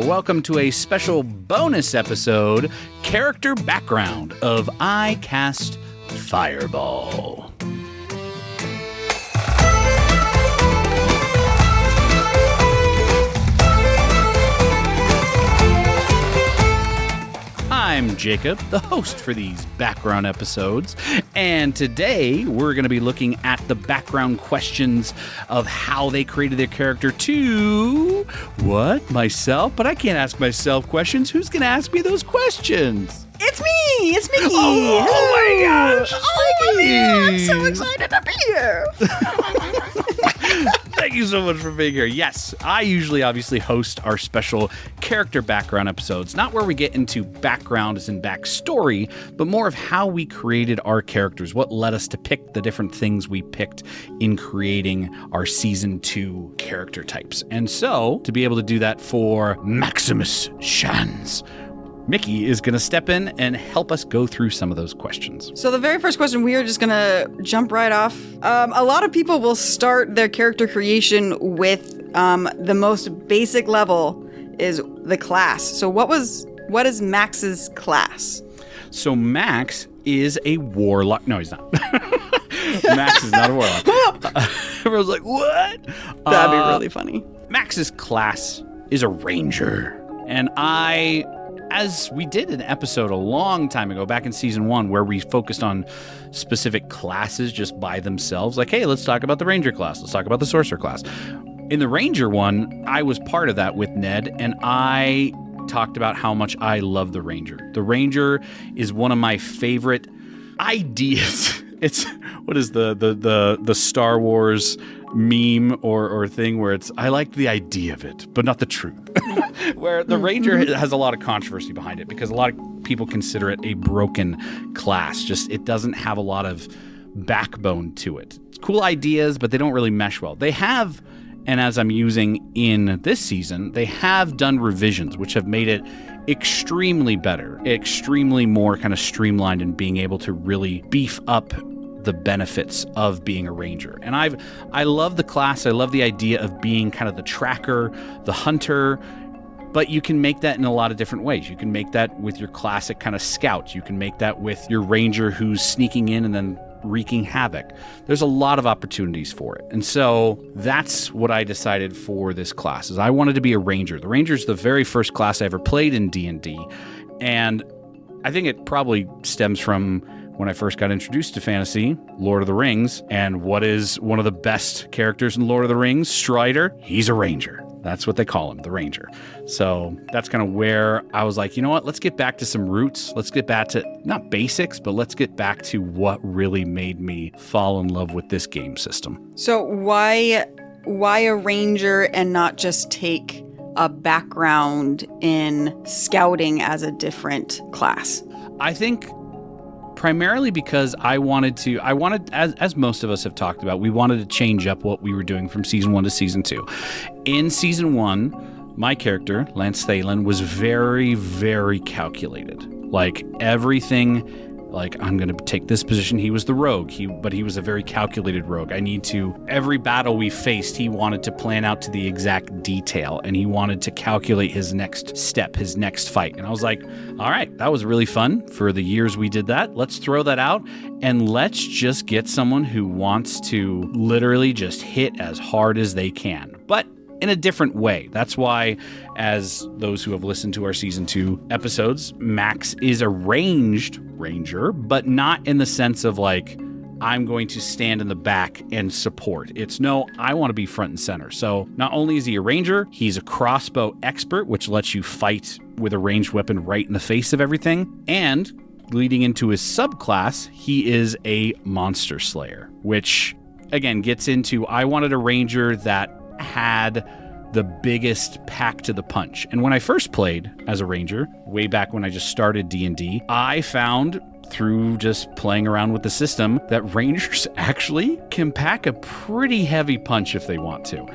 Welcome to a special bonus episode, character background of I Cast Fireball. I'm Jacob, the host for these background episodes, and today we're going to be looking at the background questions of how they created their character to... What? Myself? But I can't ask myself questions. Who's going to ask me those questions? It's me! It's Mickie! Oh my gosh! I'm so excited to be here! Thank you so much for being here. Yes, I usually obviously host our special character background episodes, not where we get into background as in backstory, but more of how we created our characters, what led us to pick the different things we picked in creating our Season 2 character types. And so, to be able to do that for Maximus Schanz, Mickie is going to step in and help us go through some of those questions. So the very first question, we are just going to jump right off. A lot of people will start their character creation with the most basic level is the class. So what is Max's class? So Max is a warlock. No, he's not. Max is not a warlock. Everyone's like, what? That'd be really funny. Max's class is a ranger. And as we did an episode a long time ago, back in Season 1, where we focused on specific classes just by themselves, like, hey, let's talk about the Ranger class. Let's talk about the Sorcerer class. In the Ranger one, I was part of that with Ned, and I talked about how much I love the Ranger. The Ranger is one of my favorite ideas. It's, what is the Star Wars meme or thing where it's, I like the idea of it, but not the truth. Where the Ranger has a lot of controversy behind it because a lot of people consider it a broken class. Just, it doesn't have a lot of backbone to it. It's cool ideas, but they don't really mesh well. They have, and as I'm using in this season, they have done revisions, which have made it extremely better, extremely more kind of streamlined and being able to really beef up the benefits of being a ranger. And I love the class. I love the idea of being kind of the tracker, the hunter, but you can make that in a lot of different ways. You can make that with your classic kind of scout. You can make that with your ranger who's sneaking in and then wreaking havoc. There's a lot of opportunities for it. And so that's what I decided for this class, is I wanted to be a ranger. The ranger is the very first class I ever played in D&D. And I think it probably stems from when I first got introduced to fantasy, Lord of the Rings, and what is one of the best characters in Lord of the Rings, Strider, he's a ranger. That's what they call him, the Ranger. So that's kind of where I was like, you know what, let's get back to some roots. Let's get back to, not basics, but let's get back to what really made me fall in love with this game system. So why a ranger and not just take a background in scouting as a different class? I think primarily because I wanted, as most of us have talked about, we wanted to change up what we were doing from Season 1 to Season 2. In Season 1, my character, Lance Thalen, was very, very calculated. Like, everything, like, I'm going to take this position. He was the rogue, but he was a very calculated rogue. Every battle we faced, he wanted to plan out to the exact detail, and he wanted to calculate his next step, his next fight. And I was like, all right, that was really fun for the years we did that. Let's throw that out, and let's just get someone who wants to literally just hit as hard as they can. But in a different way. That's why, as those who have listened to our Season 2 episodes, Max is a ranged ranger, but not in the sense of like, I'm going to stand in the back and support. It's no, I want to be front and center. So not only is he a ranger, he's a crossbow expert, which lets you fight with a ranged weapon right in the face of everything. And leading into his subclass, he is a monster slayer, which again gets into, I wanted a ranger that had the biggest pack to the punch. And when I first played as a ranger, way back when I just started D&D, I found through just playing around with the system that rangers actually can pack a pretty heavy punch if they want to.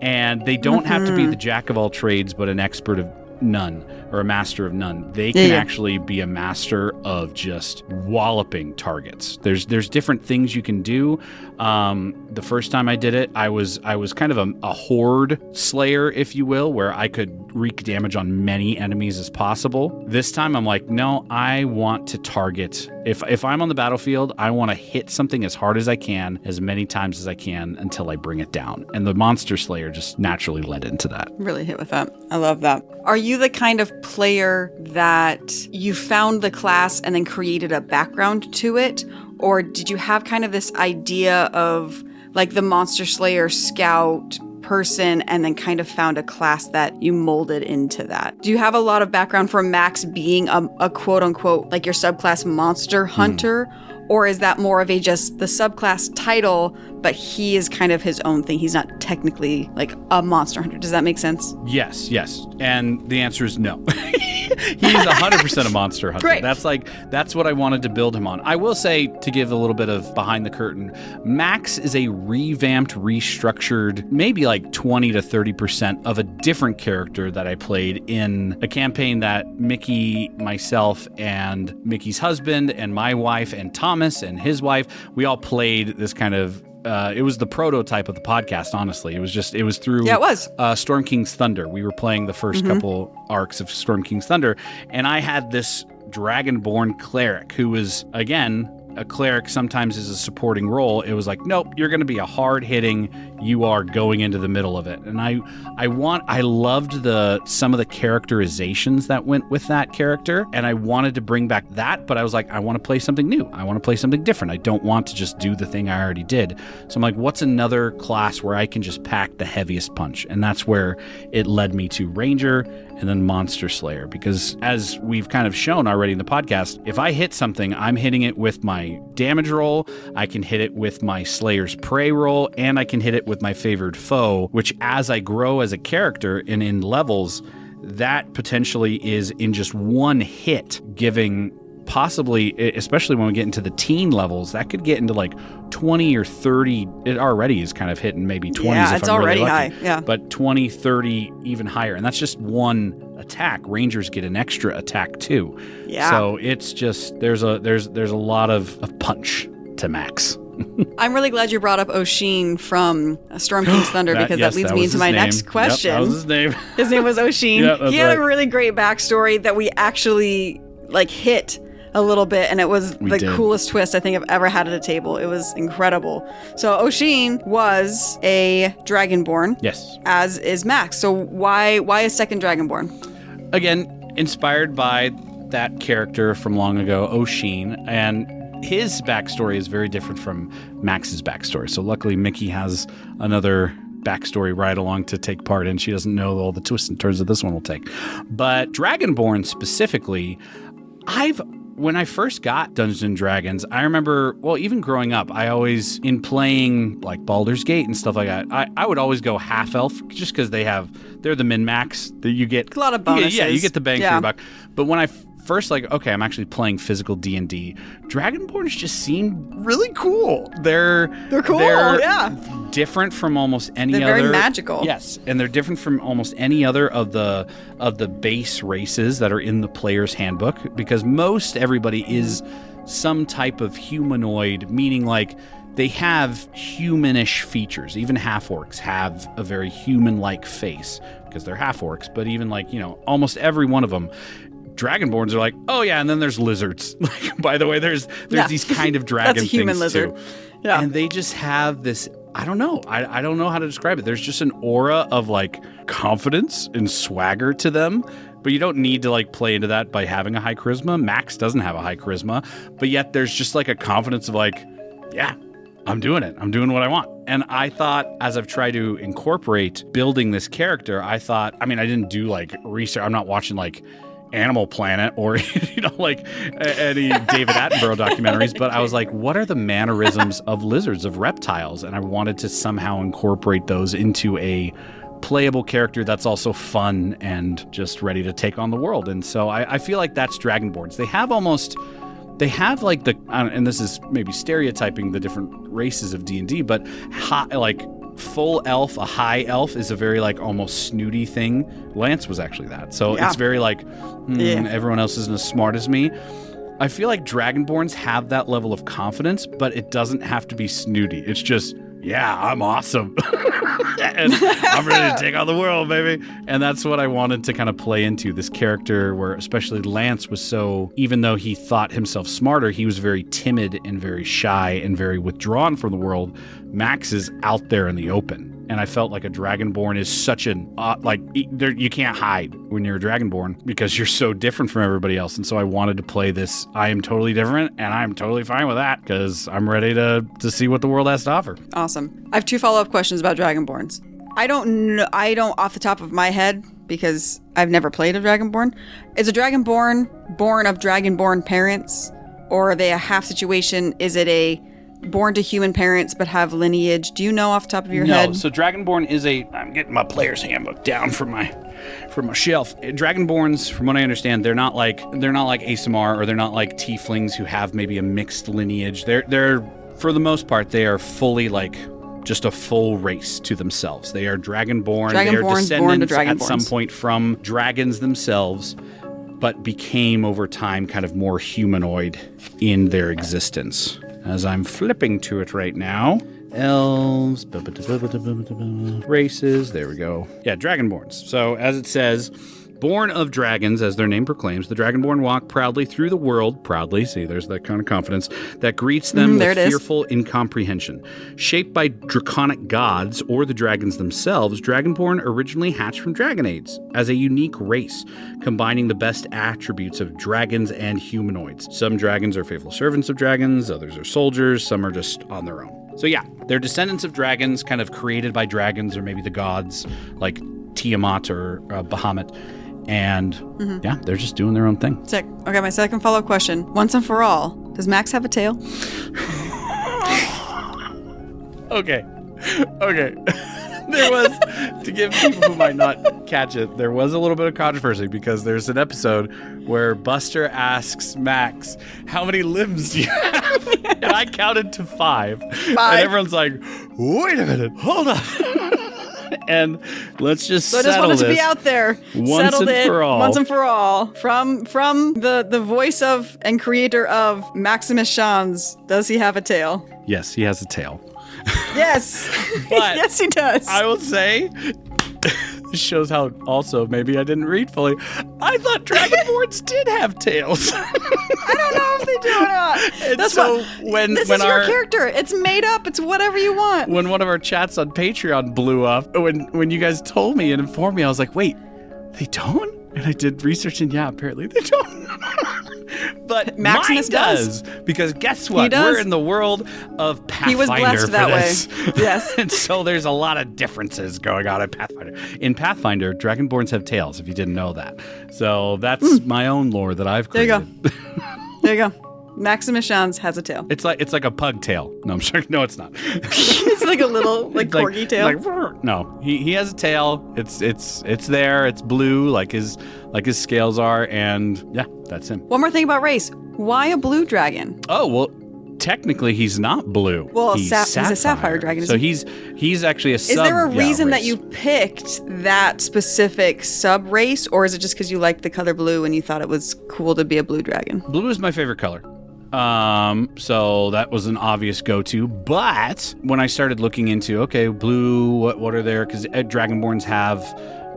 And they don't have to be the jack of all trades, but an expert none or a master of none. They can actually be a master of just walloping targets. There's different things you can do. The first time I did it, I was kind of a horde slayer, if you will, where I could wreak damage on many enemies as possible. This time I'm like, no, I want to target. If I'm on the battlefield, I want to hit something as hard as I can, as many times as I can until I bring it down. And the monster slayer just naturally led into that. Really hit with that. I love that. Are you the kind of player that you found the class and then created a background to it? Or did you have kind of this idea of like the monster slayer scout person and then kind of found a class that you molded into that? Do you have a lot of background for Max being a quote unquote, like your subclass monster hunter? Or is that more of just the subclass title, but he is kind of his own thing? He's not technically like a monster hunter. Does that make sense? Yes. And the answer is no. He's 100% a monster hunter. Great. That's what I wanted to build him on. I will say, to give a little bit of behind the curtain, Max is a revamped, restructured, maybe like 20 to 30% of a different character that I played in a campaign that Mickie, myself, and Mickey's husband, and my wife, and Thomas, and his wife, we all played this kind of it was the prototype of the podcast, honestly. It was through Storm King's Thunder. We were playing the first couple arcs of Storm King's Thunder, and I had this Dragonborn cleric who was, again, a cleric sometimes is a supporting role. It was like, nope, you're going to be a hard-hitting, you are going into the middle of it. And I loved some of the characterizations that went with that character, and I wanted to bring back that, but I was like, I want to play something new. I want to play something different. I don't want to just do the thing I already did. So I'm like, what's another class where I can just pack the heaviest punch? And that's where it led me to Ranger and then Monster Slayer, because as we've kind of shown already in the podcast, if I hit something, I'm hitting it with my damage roll, I can hit it with my Slayer's Prey roll, and I can hit it with my favored foe, which as I grow as a character and in levels, that potentially is in just one hit giving possibly, especially when we get into the teen levels, that could get into like 20 or 30. It already is kind of hitting maybe 20s. Yeah, if it's I'm already really lucky. high. Yeah. But 20, 30, even higher. And that's just one attack. Rangers get an extra attack too. Yeah. So it's just, there's a lot of punch to Max. I'm really glad you brought up Oshin from Storm King's Thunder, because that leads me into my next question. Yep, that was his name. His name was Oshin. Yeah, he had a really great backstory that we actually hit a little bit, and it was coolest twist I think I've ever had at a table. It was incredible. So Oshin was a Dragonborn. Yes. As is Max. So why a second Dragonborn? Again, inspired by that character from long ago, Oshin, and his backstory is very different from Max's backstory. So luckily Mickie has another backstory right along to take part in. She doesn't know all the twists and turns that this one will take. But Dragonborn specifically, when I first got Dungeons and Dragons, I remember, even growing up, I always, in playing like Baldur's Gate and stuff like that, I would always go half elf just because they're the min-max that you get. A lot of bonuses. You get the bang for your buck. But when I first I'm actually playing physical D&D, Dragonborns just seem really cool. They're cool, different from almost any other. They're very magical. Yes, and they're different from almost any other of the base races that are in the player's handbook, because most everybody is some type of humanoid, meaning like they have humanish features. Even half-orcs have a very human-like face because they're half-orcs, but even almost every one of them. Dragonborns are like, oh yeah, and then there's lizards. Like, by the way, there's these kind of dragon That's a human things lizard. too. Yeah. And they just have this, I don't know. I don't know how to describe it. There's just an aura of like confidence and swagger to them. But you don't need to play into that by having a high charisma. Max doesn't have a high charisma, but yet there's just like a confidence of yeah, I'm doing it. I'm doing what I want. And I thought, as I've tried to incorporate building this character, I didn't do research. I'm not watching Animal Planet or any David Attenborough documentaries, but I was like, what are the mannerisms of lizards, of reptiles? And I wanted to somehow incorporate those into a playable character that's also fun and just ready to take on the world. And so I feel like that's Dragonborns. They have and this is maybe stereotyping the different races of D&D, but full elf, a high elf, is a very like almost snooty thing. Lance was actually that. So it's very like, everyone else isn't as smart as me. I feel like Dragonborns have that level of confidence, but it doesn't have to be snooty. It's just, yeah, I'm awesome. And I'm ready to take on the world, baby. And that's what I wanted to kind of play into, this character where especially Lance was so, even though he thought himself smarter, he was very timid and very shy and very withdrawn from the world. Max is out there in the open. And I felt like a Dragonborn is such an, you can't hide when you're a Dragonborn because you're so different from everybody else. And so I wanted to play this, I am totally different, and I'm totally fine with that because I'm ready to see what the world has to offer. Awesome. I have 2 follow-up questions about Dragonborns. I don't off the top of my head, because I've never played a Dragonborn. Is a Dragonborn born of Dragonborn parents, or are they a half situation? Is it a born to human parents but have lineage? Do you know off the top of your head? No, so Dragonborn is I'm getting my player's handbook down from my shelf. Dragonborns, from what I understand, they're not like ASMR, or they're not like tieflings who have maybe a mixed lineage. They're for the most part, they are fully like just a full race to themselves. They are Dragonborn. They are descendants at some point from dragons themselves, but became over time kind of more humanoid in their existence. As I'm flipping to it right now. Elves, races, there we go. Yeah, Dragonborns. So as it says, born of dragons, as their name proclaims, the Dragonborn walk proudly through the world, see, there's that kind of confidence, that greets them with fearful incomprehension. Shaped by draconic gods or the dragons themselves, Dragonborn originally hatched from dragonades as a unique race, combining the best attributes of dragons and humanoids. Some dragons are faithful servants of dragons, others are soldiers, some are just on their own. So yeah, they're descendants of dragons, kind of created by dragons or maybe the gods, like Tiamat or Bahamut. And yeah, they're just doing their own thing. Sick. Okay, my second follow-up question. Once and for all, does Max have a tail? Okay. There was, to give people who might not catch it, there was a little bit of controversy because there's an episode where Buster asks Max, how many limbs do you have? And I counted to 5. And everyone's like, wait a minute, hold on. And let's just settle this. So I just wanted to be out there. Once and for all. From the voice of and creator of Maximus Schanz, does he have a tail? Yes, he has a tail. Yes. But yes, he does. I will say, this shows how also maybe I didn't read fully. I thought Dragonborns did have tails. I don't know if they do or not. And that's so this is your character. It's made up. It's whatever you want. When one of our chats on Patreon blew up, when you guys told me and informed me, I was like, wait, they don't? And I did research, and yeah, apparently they don't. But Maximus does, because guess what? We're in the world of Pathfinder. He was blessed that way. Yes. And so there's a lot of differences going on in Pathfinder. In Pathfinder, Dragonborns have tails, if you didn't know that. So that's my own lore that I've created. There you go. Maximus Schanz has a tail. It's like a pug tail. No, I'm sure. No, it's not. It's like a little corgi tail. No, he has a tail. It's there. It's blue, like his scales are, and yeah, that's him. One more thing about race. Why a blue dragon? Oh well, technically he's not blue. Well, he's a sapphire dragon. So he's actually a sub. Is there a reason race. that you picked that specific sub race, or is it just because you liked the color blue and you thought it was cool to be a blue dragon? Blue is my favorite color. So that was an obvious go-to, but when I started looking into, okay, blue, what are there? Because Dragonborns have,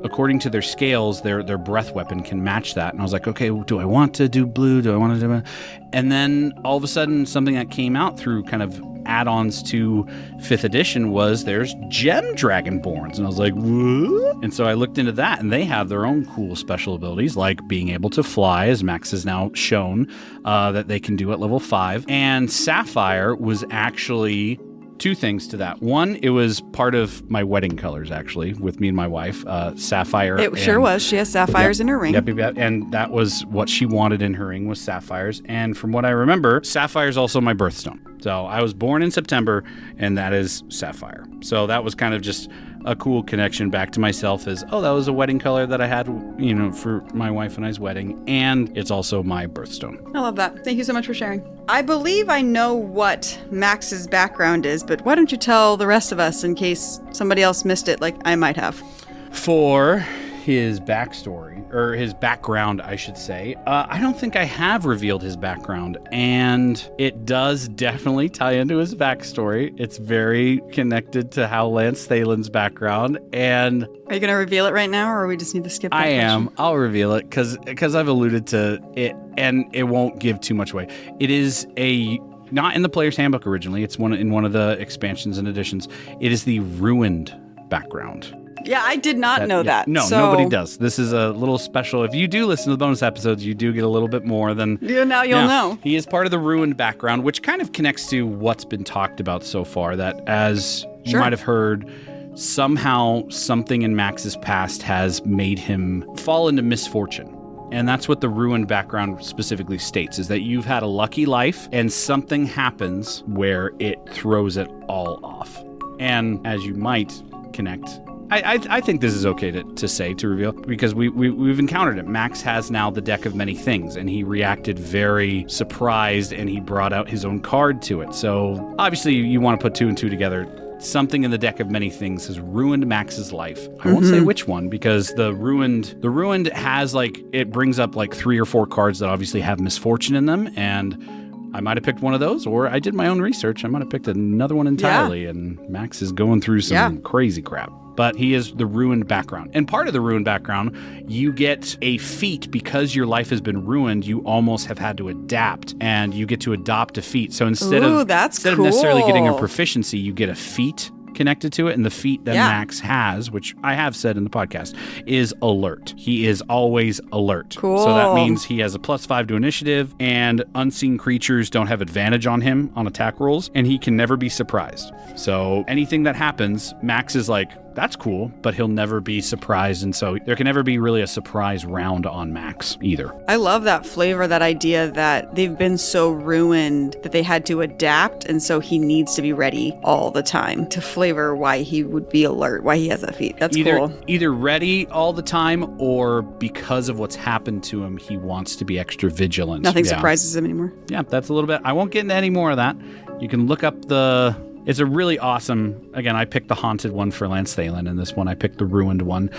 according to their scales, their breath weapon can match that. And I was like, okay, do I want to do blue? Do I want to do? And then all of a sudden, something that came out through kind of add-ons to 5th edition was there's gem Dragonborns. And I was like, what? And so I looked into that, and they have their own cool special abilities, like being able to fly, as Max has now shown that they can do at level 5. And Sapphire was actually 2 things to that. One, it was part of my wedding colors, actually, with me and my wife, sapphire. It sure was. She has sapphires in her ring. Yep. And that was what she wanted in her ring, was sapphires. And from what I remember, sapphire is also my birthstone. So I was born in September, and that is sapphire. So that was kind of just a cool connection back to myself as, oh, that was a wedding color that I had, for my wife and I's wedding. And it's also my birthstone. I love that. Thank you so much for sharing. I believe I know what Max's background is, but why don't you tell the rest of us in case somebody else missed it like I might have? For his backstory, or his background, I should say, I don't think I have revealed his background, and it does definitely tie into his backstory. It's very connected to how Lance Thalen's background, and... Are you going to reveal it right now, or we just need to skip that I question? am. I'll reveal it, because I've alluded to it, and it won't give too much away. It is not in the player's handbook originally, it's in one of the expansions and editions. It is the ruined background. Yeah, I did not know that. No, so... nobody does. This is a little special. If you do listen to the bonus episodes, you do get a little bit more than... Now you'll know. He is part of the ruined background, which kind of connects to what's been talked about so far, that as you might have heard, somehow something in Max's past has made him fall into misfortune. And that's what the ruined background specifically states, is that you've had a lucky life and something happens where it throws it all off. And as you might connect... I think this is okay to reveal, because we've encountered it. Max has now the deck of many things, and he reacted very surprised, and he brought out his own card to it. So obviously you want to put two and two together. Something in the deck of many things has ruined Max's life. I won't say which one, because the ruined has it brings up 3 or 4 cards that obviously have misfortune in them, and I might have picked one of those, or I did my own research. I might have picked another one entirely, and Max is going through some crazy crap. But he is the ruined background. And part of the ruined background, you get a feat because your life has been ruined. You almost have had to adapt, and you get to adopt a feat. So instead of necessarily getting a proficiency, you get a feat connected to it, and the feat that Max has, which I have said in the podcast, is alert. He is always alert. Cool. So that means he has a +5 to initiative, and unseen creatures don't have advantage on him on attack rolls, and he can never be surprised. So anything that happens, Max is like, that's cool, but he'll never be surprised, and so there can never be really a surprise round on Max either. I love that flavor, that idea that they've been so ruined that they had to adapt, and so he needs to be ready all the time, to flavor why he would be alert, why he has that feat. That's cool. Either ready all the time, or because of what's happened to him, he wants to be extra vigilant. Nothing surprises him anymore. Yeah, that's a little bit. I won't get into any more of that. You can look up It's a really awesome... Again, I picked the haunted one for Lance Thalen, and this one I picked the ruined one.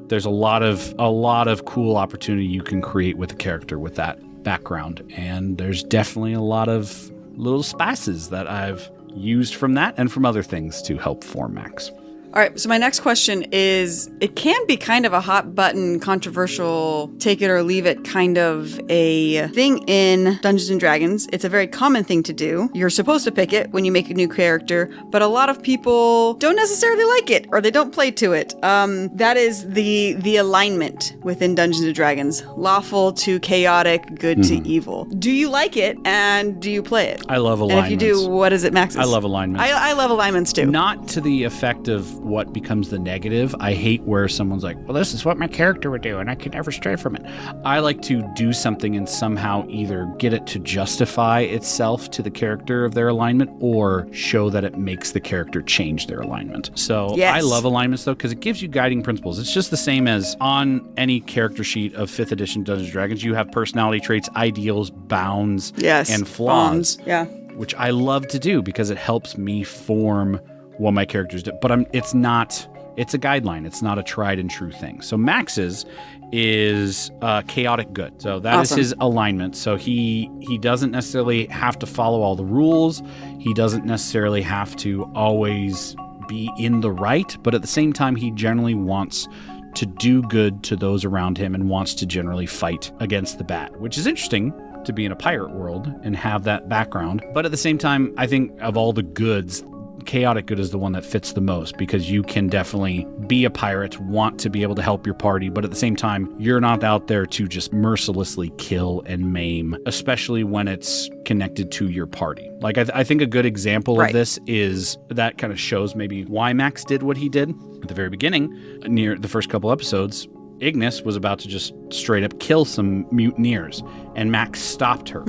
There's a lot of cool opportunity you can create with a character with that background, and there's definitely a lot of little spices that I've used from that and from other things to help form Max. All right, so my next question is, it can be kind of a hot button, controversial, take it or leave it kind of a thing in Dungeons & Dragons. It's a very common thing to do. You're supposed to pick it when you make a new character, but a lot of people don't necessarily like it, or they don't play to it. That is the alignment within Dungeons & Dragons. Lawful to chaotic, good to evil. Do you like it, and do you play it? I love alignments. And if you do, what is it, Max? I love alignments. I love alignments too. Not to the effect of what becomes the negative. I hate where someone's like, well, this is what my character would do, and I could never stray from it. I like to do something and somehow either get it to justify itself to the character of their alignment, or show that it makes the character change their alignment. So I love alignments, though, because it gives you guiding principles. It's just the same as on any character sheet of 5th edition Dungeons & Dragons, you have personality traits, ideals, bounds, and flaws. Bonds. Which I love to do because it helps me form what my characters do. But it's a guideline. It's not a tried and true thing. So Max's is chaotic good. So that is his alignment. So he doesn't necessarily have to follow all the rules. He doesn't necessarily have to always be in the right, but at the same time, he generally wants to do good to those around him and wants to generally fight against the bad, which is interesting to be in a pirate world and have that background. But at the same time, I think of all the goods, chaotic good is the one that fits the most, because you can definitely be a pirate, want to be able to help your party, but at the same time, you're not out there to just mercilessly kill and maim, especially when it's connected to your party. Like, I think a good example of this is that kind of shows maybe why Max did what he did. At the very beginning, near the first couple episodes, Ignis was about to just straight up kill some mutineers, and Max stopped her.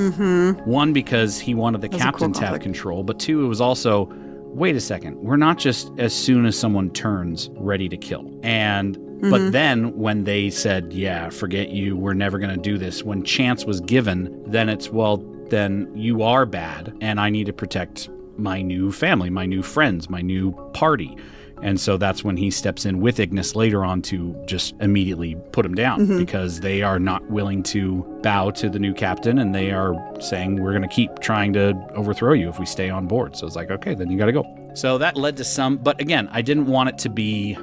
One, because he wanted the captain to have control, but two, it was also wait a second, we're not just as soon as someone turns ready to kill. And but then when they said, yeah, forget you, we're never going to do this, when chance was given, then it's, well, then you are bad and I need to protect my new family, my new friends, my new party. And so that's when he steps in with Ignis later on to just immediately put him down because they are not willing to bow to the new captain, and they are saying, we're going to keep trying to overthrow you if we stay on board. So it's like, okay, then you got to go. So that led to some, but again, I didn't want it to be,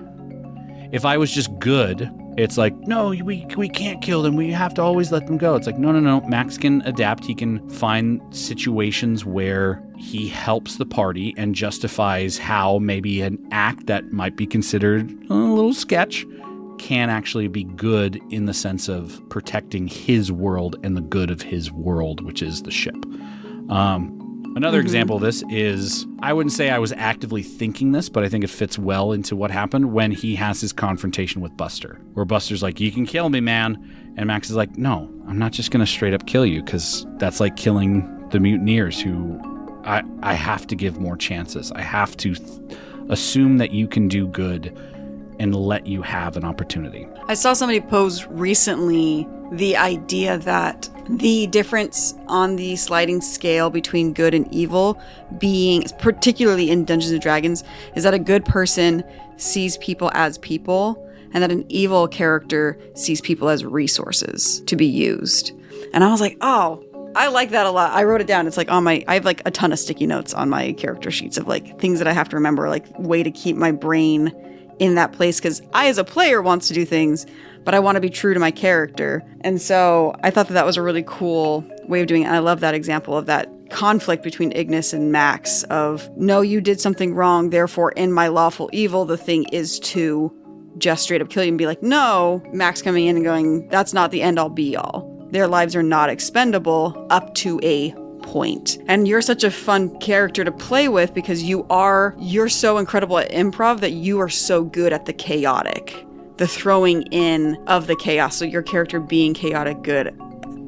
if I was just good, it's like, no, we can't kill them. We have to always let them go. It's like, no. Max can adapt. He can find situations where he helps the party and justifies how maybe an act that might be considered a little sketch can actually be good in the sense of protecting his world and the good of his world, which is the ship. Another example of this is, I wouldn't say I was actively thinking this, but I think it fits well into what happened when he has his confrontation with Buster, where Buster's like, you can kill me, man. And Max is like, no, I'm not just going to straight up kill you, because that's like killing the mutineers who I have to give more chances. I have to assume that you can do good and let you have an opportunity. I saw somebody pose recently the idea that the difference on the sliding scale between good and evil being, particularly in Dungeons and Dragons, is that a good person sees people as people and that an evil character sees people as resources to be used. And I was like, oh, I like that a lot. I wrote it down. It's like I have like a ton of sticky notes on my character sheets of like things that I have to remember, like way to keep my brain in that place, because I as a player wants to do things, but I want to be true to my character. And so I thought that was a really cool way of doing it. And I love that example of that conflict between Ignis and Max of, no, you did something wrong, therefore in my lawful evil, the thing is to just straight up kill you, and be like, no, Max coming in and going, that's not the end all be all. Their lives are not expendable up to a point. And you're such a fun character to play with because you're so incredible at improv that you are so good at the chaotic, the throwing in of the chaos. So your character being chaotic good,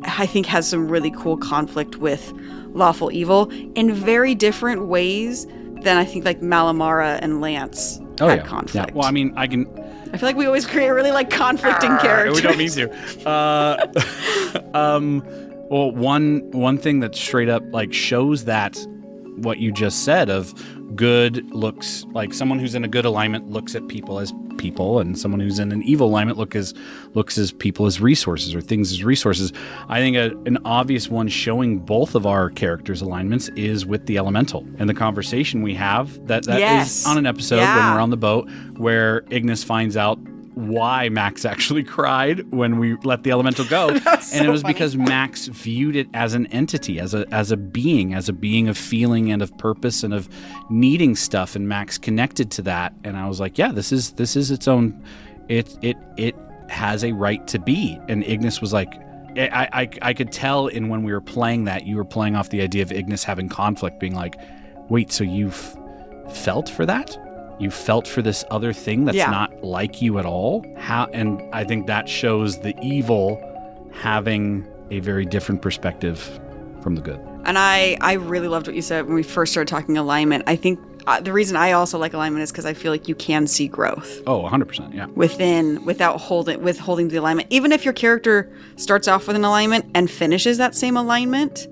I think, has some really cool conflict with lawful evil in very different ways than I think like Malamara and Lance had conflict. Yeah. Well, I mean, I feel like we always create really like conflicting characters. We don't need to. Well, one thing that straight up like shows that what you just said of good looks like someone who's in a good alignment looks at people as people, and someone who's in an evil alignment looks as people as resources, or things as resources. I think an obvious one showing both of our characters' alignments is with the elemental and the conversation we have that is on an episode when we're on the boat, where Ignis finds out why Max actually cried when we let the elemental go. And it was because Max viewed it as an entity, as a being of feeling and of purpose and of needing stuff, and Max connected to that. And I was like, yeah, this is its own, it has a right to be. And Ignis was like, I could tell in when we were playing that you were playing off the idea of Ignis having conflict, being like, wait, so you've felt for that? You felt for this other thing that's not like you at all? And I think that shows the evil having a very different perspective from the good. And I really loved what you said when we first started talking alignment. I think the reason I also like alignment is because I feel like you can see growth. Oh, 100%, yeah. Without holding the alignment. Even if your character starts off with an alignment and finishes that same alignment,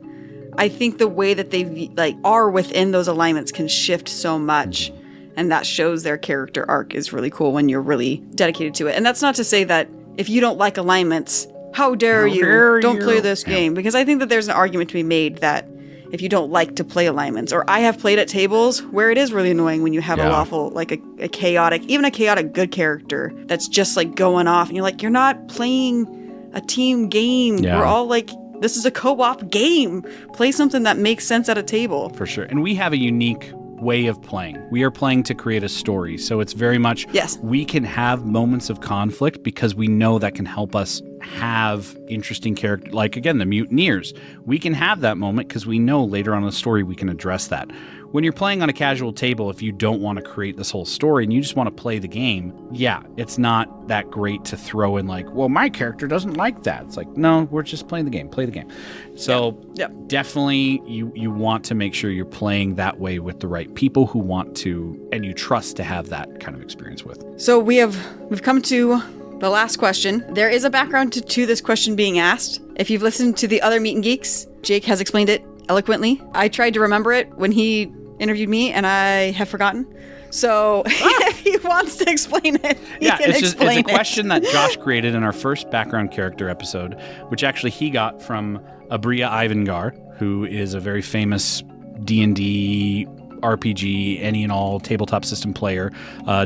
I think the way that they are within those alignments can shift so much. Mm-hmm. And that shows their character arc is really cool when you're really dedicated to it. And that's not to say that if you don't like alignments, how dare you? Don't play this game. Because I think that there's an argument to be made that if you don't like to play alignments, or I have played at tables where it is really annoying when you have a lawful, like a chaotic, even a chaotic good character that's just like going off. And you're like, you're not playing a team game. Yeah. We're all like, this is a co-op game. Play something that makes sense at a table. For sure. And we have a unique way of playing. We are playing to create a story. So it's very much, we can have moments of conflict because we know that can help us have interesting character, like again, the mutineers. We can have that moment because we know later on in the story we can address that. When you're playing on a casual table, if you don't want to create this whole story and you just want to play the game, yeah, it's not that great to throw in like, well, my character doesn't like that. It's like, no, we're just playing the game. Play the game. So definitely you want to make sure you're playing that way with the right people who want to, and you trust to have that kind of experience with. So we've come to the last question. There is a background to this question being asked. If you've listened to the other Meet and Geeks, Jake has explained it eloquently. I tried to remember it when he interviewed me, and I have forgotten. So if he wants to explain it, he can explain it. It's a question that Josh created in our first background character episode, which actually he got from Abria Ivangar, who is a very famous D&D RPG, any and all tabletop system player,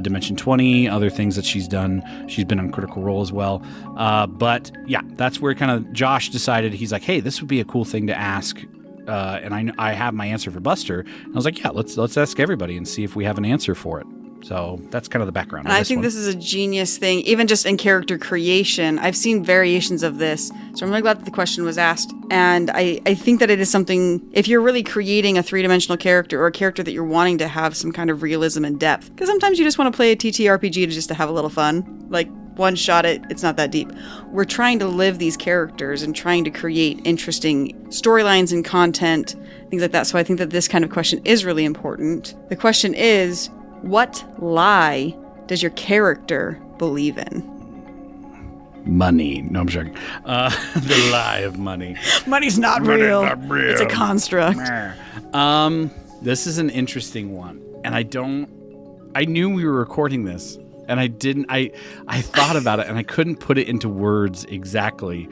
Dimension 20, other things that she's done. She's been on Critical Role as well. But yeah, that's where kind of Josh decided, he's like, hey, this would be a cool thing to ask. And I have my answer for Buster. And I was like, yeah, let's ask everybody and see if we have an answer for it. So that's kind of the background. And I think this is a genius thing, even just in character creation. I've seen variations of this, so I'm really glad that the question was asked. And I think that it is something, if you're really creating a three-dimensional character or a character that you're wanting to have some kind of realism and depth, because sometimes you just want to play a TTRPG just to have a little fun, like one shot it's not that deep. We're trying to live these characters and trying to create interesting storylines and content, things like that. So I think that this kind of question is really important. The question is, what lie does your character believe in? Money. No, I'm joking. The lie of money. Money's not real. It's a construct. This is an interesting one. And I knew we were recording this, and I thought about it, and I couldn't put it into words exactly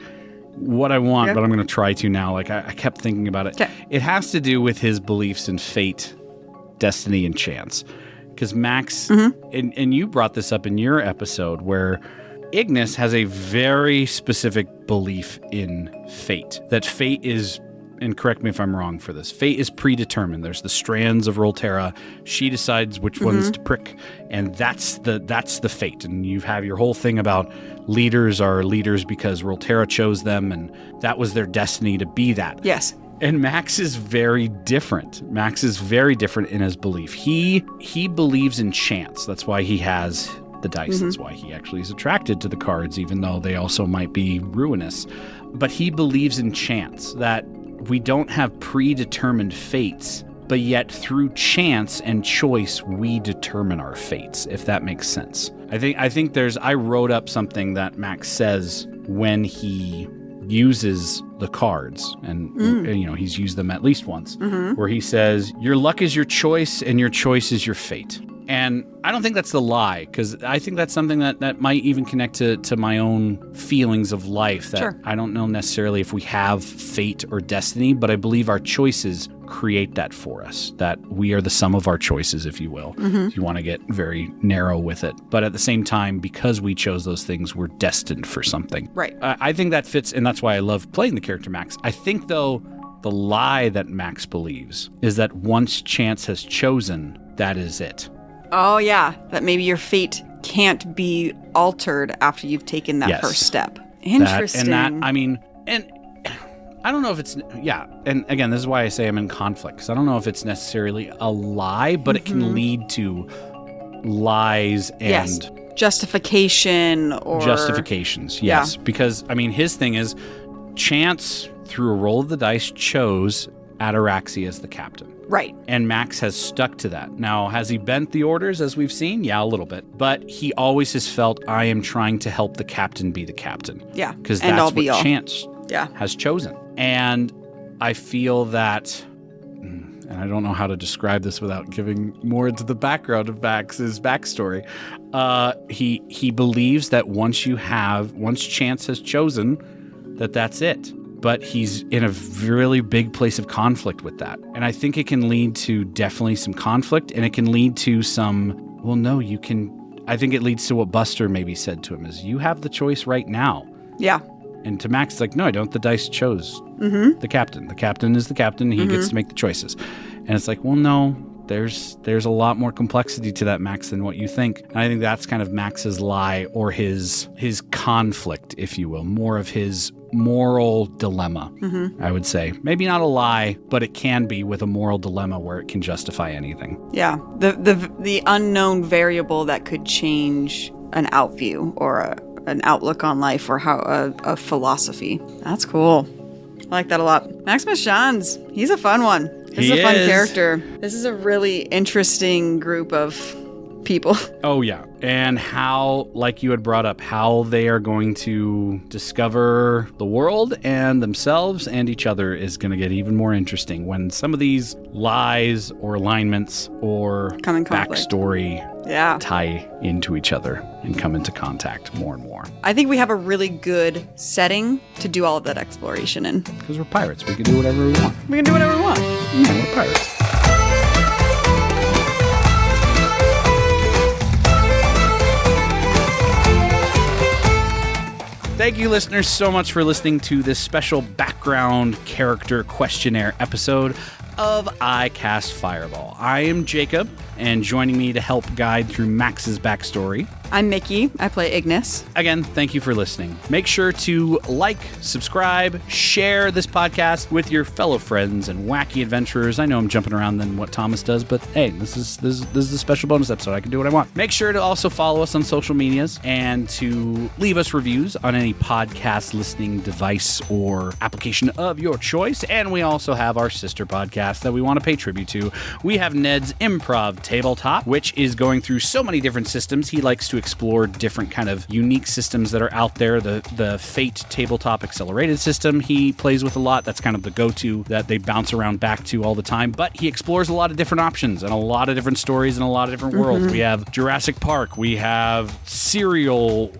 what I want, but I'm going to try to now. Like, I kept thinking about it. Okay. It has to do with his beliefs in fate, destiny, and chance. Because Max, and you brought this up in your episode, where Ignis has a very specific belief in fate. That fate is, and correct me if I'm wrong for this, fate is predetermined. There's the strands of Rolterra. She decides which ones to prick, and that's the fate. And you have your whole thing about leaders are leaders because Rolterra chose them, and that was their destiny to be that. Yes. And Max is very different. Max is very different in his belief. He believes in chance. That's why he has the dice. That's why he actually is attracted to the cards, even though they also might be ruinous. But he believes in chance, that we don't have predetermined fates, but yet through chance and choice, we determine our fates, if that makes sense. I think I wrote up something that Max says when he uses the cards, and he's used them at least once, where he says, your luck is your choice and your choice is your fate. And I don't think that's the lie, because I think that's something that might even connect to my own feelings of life, that I don't know necessarily if we have fate or destiny, but I believe our choices create that for us, that we are the sum of our choices, if you will. If you want to get very narrow with it. But at the same time, because we chose those things, we're destined for something. Right. I think that fits, and that's why I love playing the character Max. I think, though, the lie that Max believes is that once chance has chosen, that is it. Oh, yeah. That maybe your fate can't be altered after you've taken that first step. Interesting. And I don't know if it's, and again, this is why I say I'm in conflict, because I don't know if it's necessarily a lie, but it can lead to lies and justification or justifications. Yes. Yeah. Because, his thing is, chance, through a roll of the dice, chose Ataraxia as the captain. Right. And Max has stuck to that. Now, has he bent the orders, as we've seen? Yeah, a little bit. But he always has felt, I am trying to help the captain be the captain. Yeah. Because that's what chance has chosen. And I feel that, and I don't know how to describe this without giving more into the background of Max's backstory. He believes that once chance has chosen, that's it. But he's in a really big place of conflict with that. And I think it can lead to definitely some conflict, and it can lead to some, well, no, you can, I think it leads to what Buster maybe said to him is, you have the choice right now. Yeah. And to Max, it's like, no, I don't. The dice chose the captain. The captain is the captain. He gets to make the choices. And it's like, well, no, there's a lot more complexity to that, Max, than what you think. And I think that's kind of Max's lie, or his conflict, if you will, more of his moral dilemma, I would say. Maybe not a lie, but it can be with a moral dilemma where it can justify anything. Yeah, the unknown variable that could change an outview or an outlook on life, or how a philosophy. That's cool. I like that a lot. Maximus Schanz, he's a fun one. This is a fun character. This is a really interesting group of people. Oh, yeah. And how, like you had brought up, how they are going to discover the world and themselves and each other is going to get even more interesting when some of these lies or alignments or backstory tie into each other and come into contact more and more. I think we have a really good setting to do all of that exploration in. Because we're pirates. We can do whatever we want. We can do whatever we want. Yeah, we're pirates. Thank you, listeners, so much for listening to this special background character questionnaire episode of I Cast Fireball. I am Jacob, and joining me to help guide through Max's backstory, I'm Mickie. I play Ignis. Again, thank you for listening. Make sure to like, subscribe, share this podcast with your fellow friends and wacky adventurers. I know I'm jumping around than what Thomas does, but hey, this is a special bonus episode. I can do what I want. Make sure to also follow us on social medias and to leave us reviews on any podcast listening device or application of your choice. And we also have our sister podcast that we want to pay tribute to. We have Ned's Improv Tabletop, which is going through so many different systems. He likes to explore different kind of unique systems that are out there. The Fate Tabletop Accelerated system he plays with a lot. That's kind of the go-to that they bounce around back to all the time. But he explores a lot of different options and a lot of different stories and a lot of different worlds. We have Jurassic Park. We have Serial...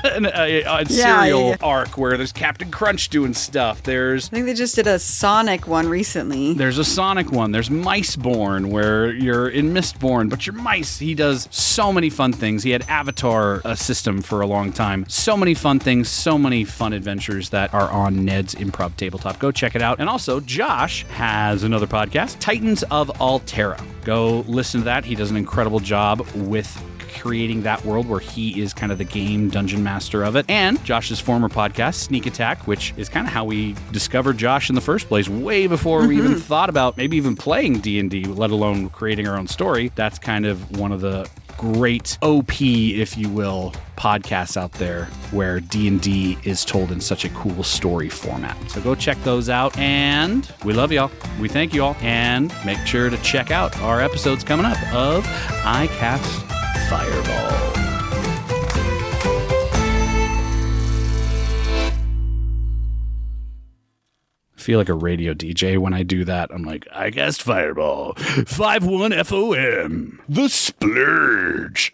a serial arc where there's Captain Crunch doing stuff. I think they just did a Sonic one recently. There's a Sonic one. There's Miceborn, where you're in Mistborn, but you're mice. He does so many fun things. He had Avatar system for a long time. So many fun things, so many fun adventures that are on Ned's Improv Tabletop. Go check it out. And also, Josh has another podcast, Titans of Altera. Go listen to that. He does an incredible job with creating that world where he is kind of the game dungeon master of it. And Josh's former podcast, Sneak Attack, which is kind of how we discovered Josh in the first place, way before we even thought about maybe even playing D&D, let alone creating our own story. That's kind of one of the great OP, if you will, podcasts out there where D&D is told in such a cool story format. So go check those out, and we love y'all. We thank you all, and make sure to check out our episodes coming up of I Cast Fireball. I feel like a radio DJ when I do that. I'm like, I cast Fireball. 51 FOM. The Splurge.